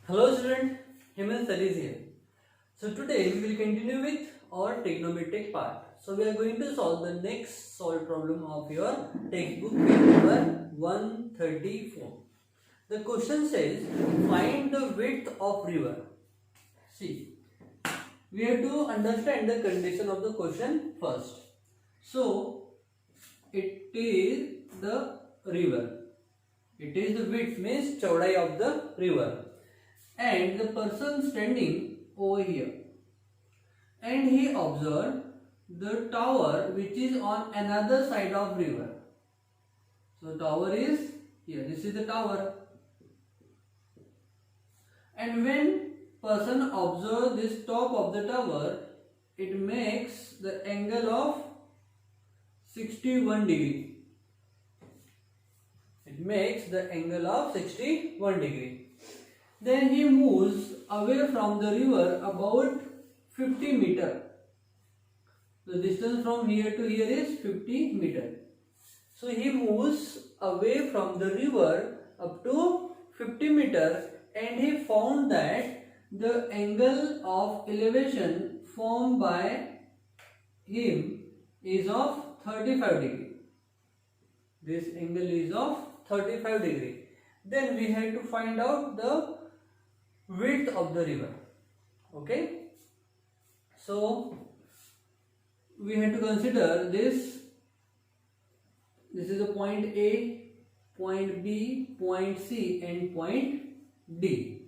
Hello student, Hemant Studies here. So today we will continue with our trigonometric part. So we are going to solve the next solved problem of your textbook page number 134. The question says find the width of river. See, we have to understand the condition of the question first. So it is the river. It is the width means chaudai of the river. And the person standing over here, and he observed the tower which is on another side of river. So tower is here, this is the tower, and when person observe this top of the tower, it makes the angle of 61 degree. It makes the angle of 61 degree. Then he moves away from the river about 50 meter. The distance from here to here is 50 meter. So he moves away from the river up to 50 meter, and he found that the angle of elevation formed by him is of 35 degree. This angle is of 35 degree. Then we have to find out the width of the river. Okay, so we have to consider this is the point A, point B, point C and point D.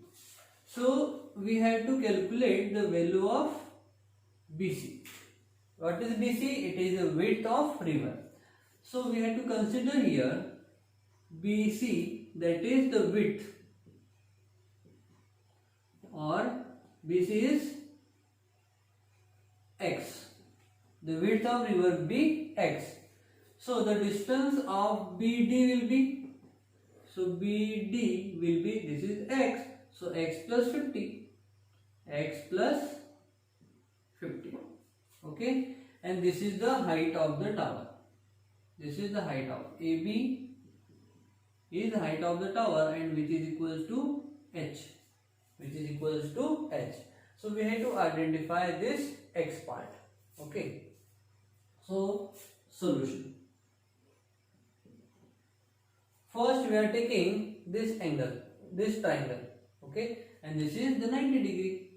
So we have to calculate the value of BC. What is BC? It is the width of river. So we have to consider here BC, that is the width, or BC is x. The width of river B x. So the distance of BD will be, this is x. So x plus 50. X plus 50. Okay. And this is the height of the tower. This is the height of AB is the height of the tower, and which is equals to h. So we have to identify this x part. Okay. So solution. First we are taking this angle, this triangle. Okay. And this is the 90 degree.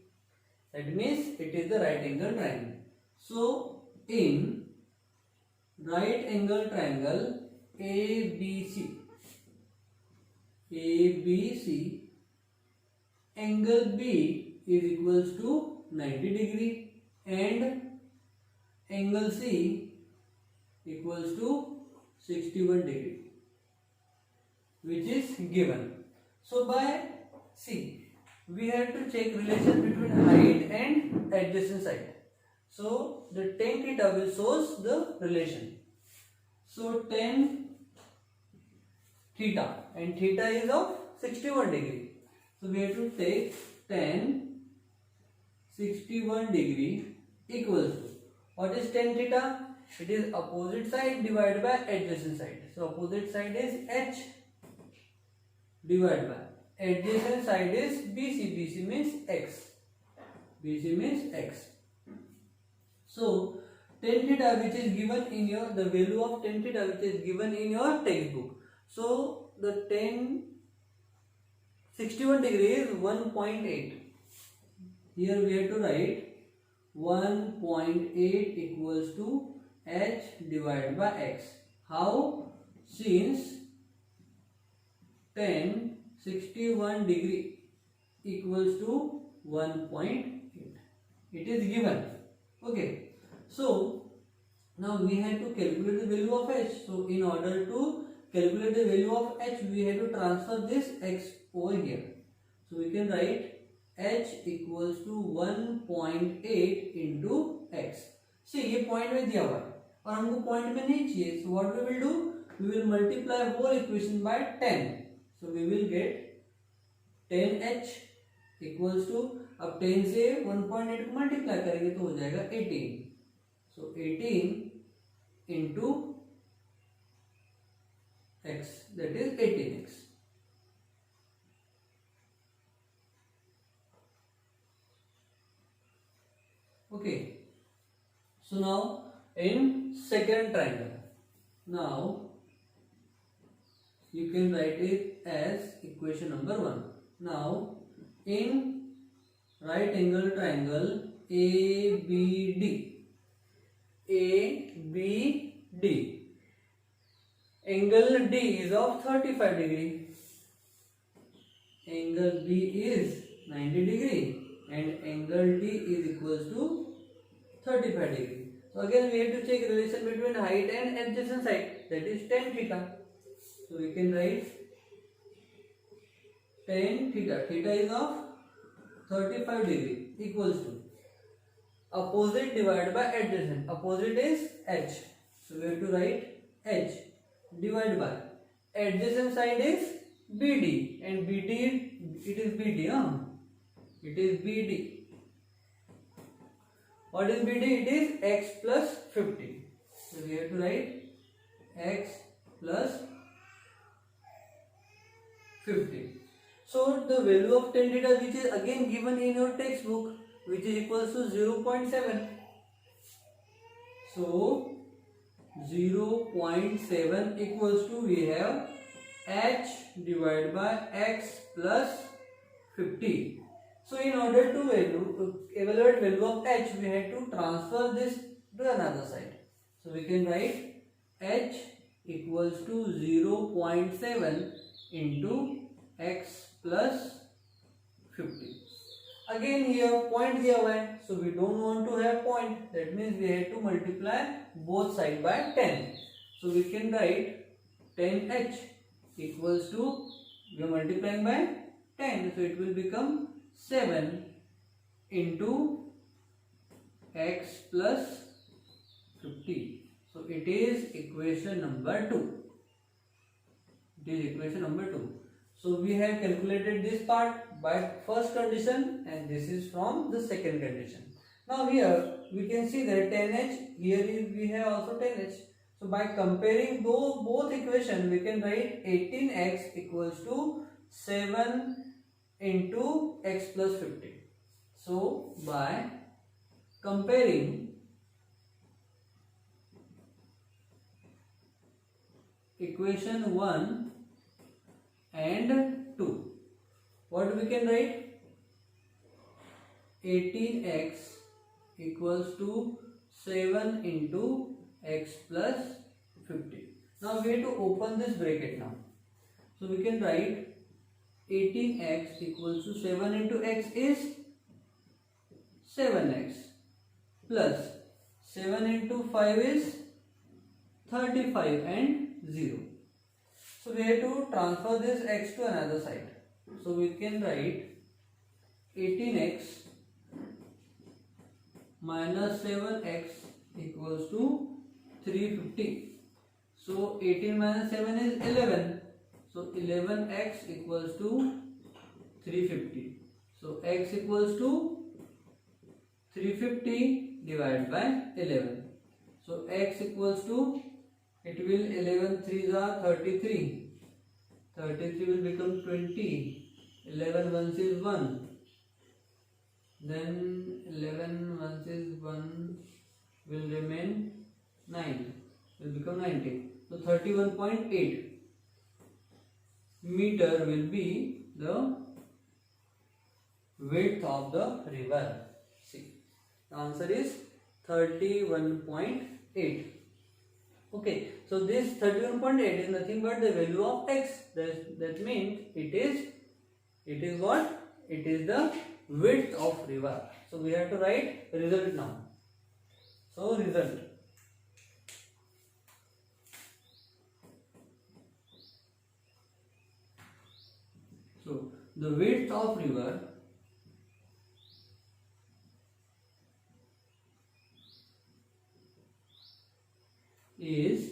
That means it is the right angle triangle. So in right angle triangle ABC, angle B is equals to 90 degree and angle C equals to 61 degree, which is given. So by C, we have to check relation between height and adjacent side. So the tan theta will shows the relation. So tan theta, and theta is of 61 degree. So we have to take tan 61 degree equals to, what is tan theta? It is opposite side divided by adjacent side. So opposite side is h divided by adjacent side is BC. BC means x. So tan theta, which is given in your, the value of tan theta which is given in your textbook. So the tan 61 degree is 1.8. Here we have to write 1.8 equals to h divided by x. How? Since tan 61 degree equals to 1.8. It is given. Okay. So now we have to calculate the value of h. So in order to calculate the value of h, we have to transfer this x over here. So we can write h equals to 1.8 into x. See, ये point में दिया हुआ है और हमको point में नहीं चाहिए. So what we will do? We will multiply whole equation by 10. So we will get 10h equals to, अब 10 से 1.8 को मल्टीप्लाई करेंगे तो हो जाएगा 18. So 18 into x, that is 18x. Okay. So now in second triangle, now you can write it as equation number 1. Now in right angle triangle ABD, angle D is of 35 degree, angle B is 90 degree, and angle D is equals to 35 degree. So again we have to check relation between height and adjacent side, that is tan theta. So we can write tan theta, theta is of 35 degree equals to opposite divided by adjacent, opposite is H, so we have to write H divided by adjacent side is BD, and BD, it is BD, it is BD. What is BD? It is x plus 50. So we have to write x plus 50. So the value of tan theta, which is again given in your textbook, which is equals to 0.7. So 0.7 equals to, we have h divided by x plus 50. So in order to evaluate value of h, we have to transfer this to another side. So we can write h equals to 0.7 into x plus 50. Again here point given, so we don't want to have point, that means we have to multiply both sides by 10. So we can write 10h equals to, we are multiplying by 10, so it will become 7 into x plus 50. So it is equation number 2. It is equation number 2. So we have calculated this part by first condition, and this is from the second condition. Now here we can see that 10h, here is we have also 10h. So by comparing both equations, we can write 18x equals to 7 into x plus 50. So by comparing equation 1 and 2, what we can write? 18x equals to 7 into x plus 50. Now we have to open this bracket now. So we can write 18x equals to 7 into x is 7x plus 7 into 5 is 35 and 0. So we have to transfer this x to another side. So we can write 18x minus 7x equals to 350. So 18 minus 7 is 11. So 11x equals to 350. So x equals to 350 divided by 11. So x equals to, it will 11 3s are 33. 33 will become 20. 11 ones is 1. Then 11 ones is 1 will remain 9. Will become 90. So 31.8 meter will be the width of the river. See, the answer is 31.8. Okay, so this 31.8 is nothing but the value of x. That means it is what? It is the width of river. So we have to write result now. So result. So the width of river is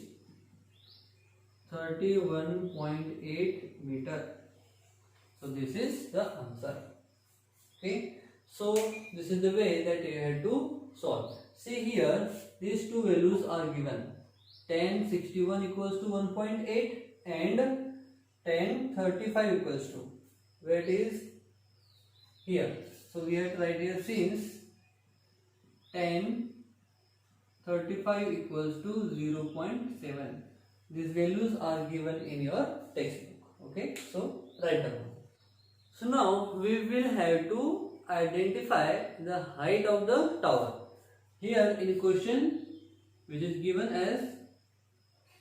31.8 meter. So this is the answer. Okay. So this is the way that you have to solve. See here, these two values are given. Tan 61 equals to 1.8 and tan 35 equals to, where it is here. So we have to write here, since 10, 35 equals to 0.7. These values are given in your textbook. Okay, so write down. So now we will have to identify the height of the tower. Here in question, which is given as,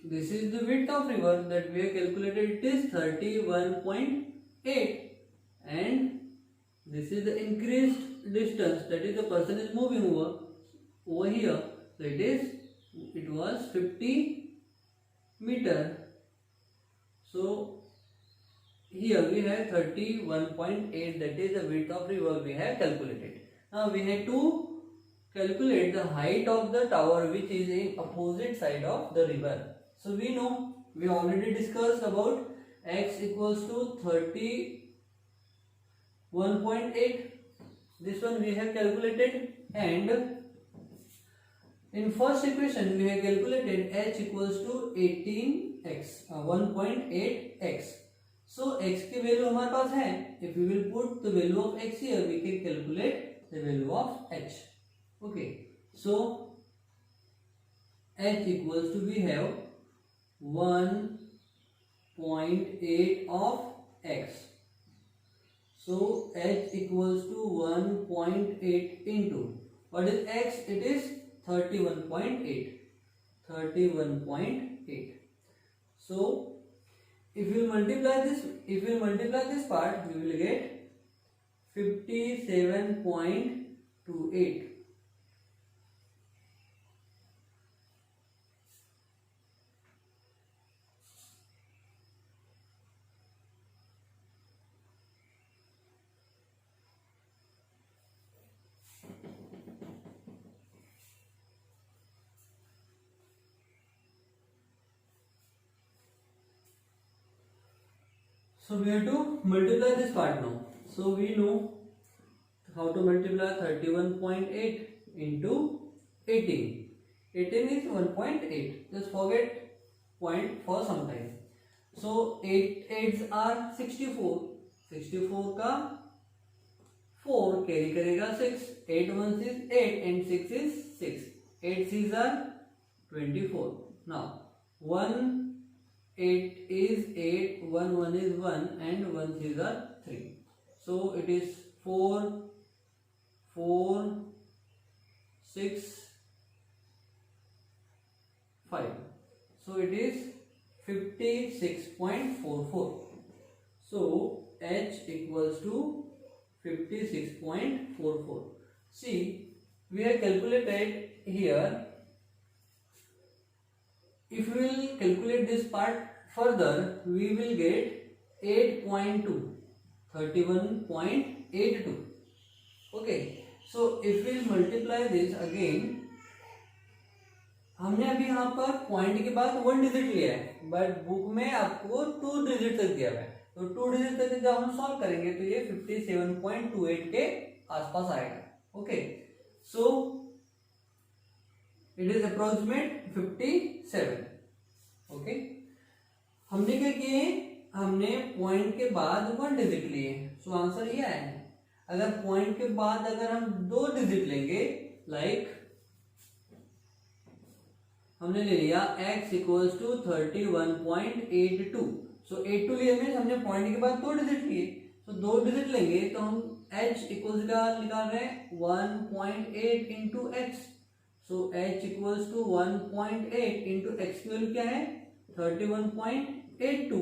this is the width of river that we have calculated, it is 31.8, and this is the increased distance, that is the person is moving over here, so it was 50 meter. So here we have 31.8, that is the width of river we have calculated. Now we have to calculate the height of the tower which is in opposite side of the river. So we know, we already discussed about x equals to 31.8. This one we have calculated, and in first equation we have calculated h equals to 18x, 1.8x. So x की value हमारे पास है. If we will put the value of x here, we can calculate the value of h. Okay, so h equals to, we have 1.8 of x. So h equals to 1.8 into, what is x? It is 31.8. 31.8. So if we multiply this part, we will get 57.28. So we have to multiply this part now. So we know how to multiply 31.8 into 18. 18 is 1.8. Just forget point for some time. So 8 8s are 64. 64 का 4 carry करेगा 6. 8 1s is 8 and 6 is 6. 8 6s are 24. Now 1 8 is 8, 1 1 is 1, and 1 3s are 3. So it is 4 4 6 5. So it is 56.44. So h equals to 56.44. See, we have calculated here. If we will calculate this part further, we will get 8.2, 31.82. Okay, so if we multiply this again, हमने अभी यहाँ पर point के बाद 1 digit लिया है, but book में आपको 2 डिजिट तक दिया हुआ है. तो 2 डिजिट तक जब हम सॉल्व करेंगे तो ये 57.28 के आसपास आएगा. Okay, so it is approximate 57. Okay, हमने क्या किए, हमने पॉइंट के बाद 1 डिजिट लिए. सो आंसर ये आया है. अगर पॉइंट के बाद अगर हम 2 डिजिट लेंगे, लाइक हमने ले लिया x इक्वल्स टू 31.82. सो 82 लिए मीन्स हमने पॉइंट के बाद 2 डिजिट लिए. तो 2 डिजिट लेंगे तो हम h इक्वल्स का निकाल रहे हैं 1.8 into x. So h equals to 1.8 into x की वैल्यू क्या है 31.82.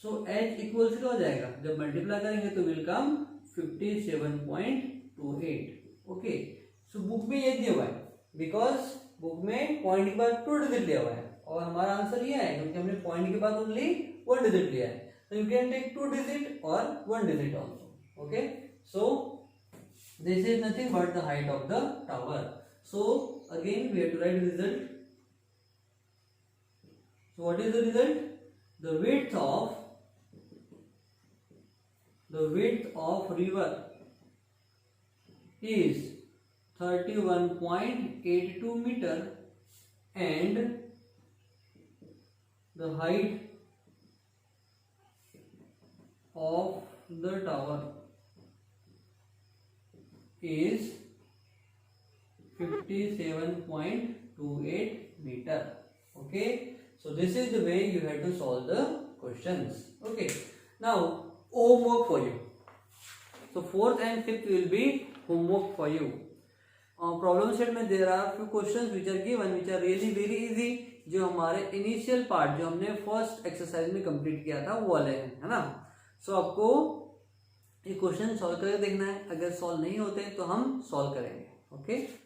सो h इक्वल्स क्या हो जाएगा, जब मल्टीप्लाई करेंगे तो will come 57.28. Okay, so book में ये दिया हुआ है बिकॉज बुक में पॉइंट के बाद 2 डिजिट लिया हुआ है और हमारा आंसर ये है क्योंकि हमने पॉइंट के बाद ओनली 1 डिजिट लिया है. तो यू कैन टेक 2 डिजिट और 1 digit also. Okay, so this is nothing but the height of the tower. So again we have to write result. So what is the result? The width of river is 31.82 meter and the height of the tower is 57.28 meter. Okay, so this is the way you have to solve the questions. Okay, now homework for you. So 4th and 5th will be homework for you. Problem set में there are few questions which are given which are really very easy, जो हमारे initial part जो हमने first exercise में complete किया था वो वाले हैं, है ना. सो आपको ये क्वेश्चन सॉल्व करके देखना है. अगर सॉल्व नहीं होते तो हम सॉल्व करेंगे. ओके.